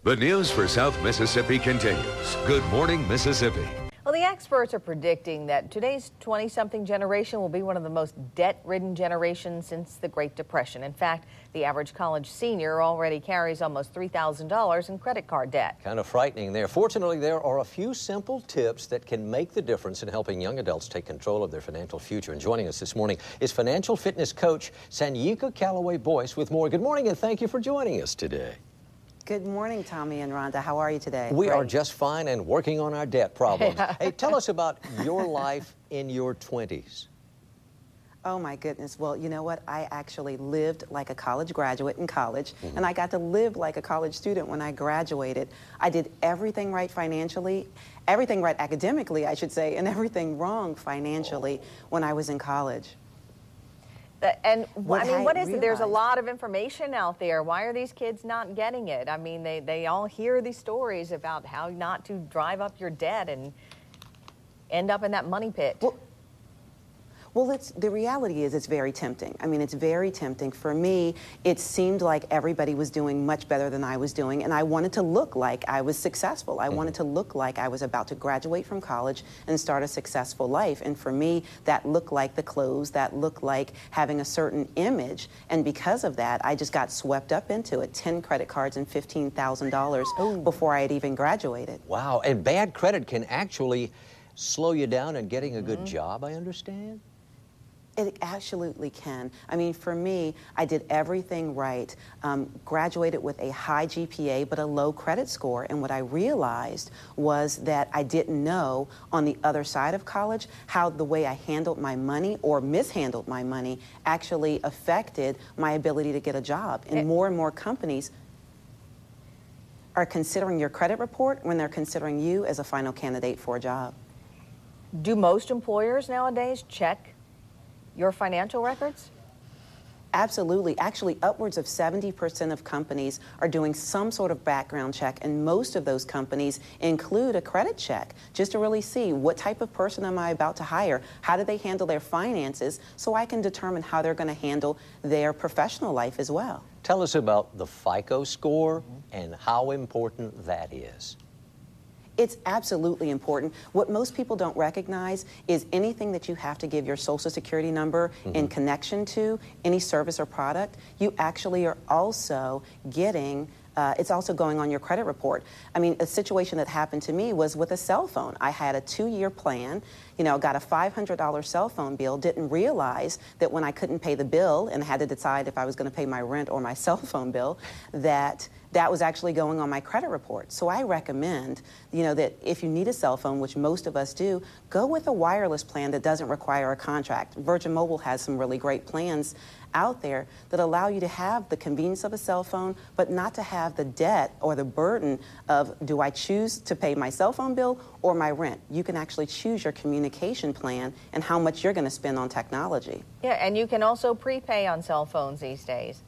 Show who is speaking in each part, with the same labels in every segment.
Speaker 1: The news for South Mississippi continues. Good morning, Mississippi.
Speaker 2: Well, the experts are predicting that today's 20-something generation will be one of the most debt-ridden generations since the Great Depression. In fact, the average college senior already carries almost $3,000 in credit card debt.
Speaker 3: Kind of frightening there. Fortunately, there are a few simple tips that can make the difference in helping young adults take control of their financial future. And joining us this morning is financial fitness coach Sanyika Calloway Boyce with more. Good morning, and thank you for joining us today.
Speaker 4: Good morning, Tommy and Rhonda. How are you today?
Speaker 3: We are just fine and working on our debt problems. Hey, tell us about your life in your 20s.
Speaker 4: Oh, my goodness. Well, you know what? I actually lived like a college graduate in college, and I got to live like a college student when I graduated. I did everything right financially, everything right academically, I should say, and everything wrong financially when I was in college.
Speaker 2: And I mean, what is it? There's a lot of information out there. Why are these kids not getting it? I mean, they all hear these stories about how not to drive up your debt and end up in that money pit.
Speaker 4: Well, the reality is it's very tempting. I mean, it's very tempting. For me, it seemed like everybody was doing much better than I was doing, and I wanted to look like I was successful. I wanted to look like I was about to graduate from college and start a successful life. And for me, that looked like the clothes, that looked like having a certain image. And because of that, I just got swept up into it. 10 credit cards and $15,000 before I had even graduated.
Speaker 3: Wow, and bad credit can actually slow you down in getting a good job, I understand?
Speaker 4: It absolutely can. I mean, for me, I did everything right, graduated with a high GPA but a low credit score, and what I realized was that I didn't know on the other side of college how the way I handled my money or mishandled my money actually affected my ability to get a job. And more companies are considering your credit report when they're considering you as a final candidate for a job.
Speaker 2: Do most employers nowadays check your financial records?
Speaker 4: Absolutely. Actually, upwards of 70% of companies are doing some sort of background check, and most of those companies include a credit check just to really see what type of person am I about to hire, how do they handle their finances, so I can determine how they're going to handle their professional life as well.
Speaker 3: Tell us about the FICO score and how important that is.
Speaker 4: It's absolutely important. What most people don't recognize is anything that you have to give your Social Security number in connection to, any service or product, you actually are also getting it's also going on your credit report. I mean, a situation that happened to me was with a cell phone. I had a 2-year plan, you know, got a $500 cell phone bill, didn't realize that when I couldn't pay the bill and had to decide if I was going to pay my rent or my cell phone bill, that was actually going on my credit report. So I recommend, you know, that if you need a cell phone, which most of us do, go with a wireless plan that doesn't require a contract. Virgin Mobile has some really great plans out there that allow you to have the convenience of a cell phone, but not to have the debt or the burden of, do I choose to pay my cell phone bill or my rent? You can actually choose your communication plan and how much you're going to spend on technology.
Speaker 2: Yeah, and you can also prepay on cell phones these days.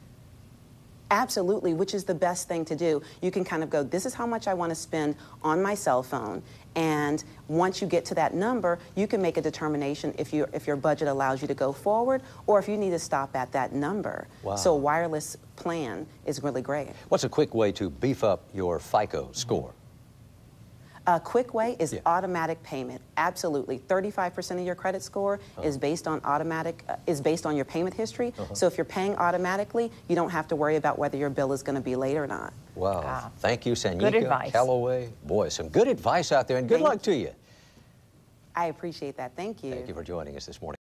Speaker 4: Absolutely, which is the best thing to do. You can kind of go, this is how much I want to spend on my cell phone, and once you get to that number, you can make a determination if your budget allows you to go forward or if you need to stop at that number.
Speaker 3: Wow.
Speaker 4: So a wireless plan is really great.
Speaker 3: What's a quick way to beef up your FICO score?
Speaker 4: A quick way is automatic payment. Absolutely. 35% of your credit score is based on your payment history. So if you're paying automatically, you don't have to worry about whether your bill is going to be late or not.
Speaker 3: Wow. Thank you, Sanyika Calloway Boyce. Some good advice out there, and good luck to you.
Speaker 4: I appreciate that. Thank you.
Speaker 3: Thank you for joining us this morning.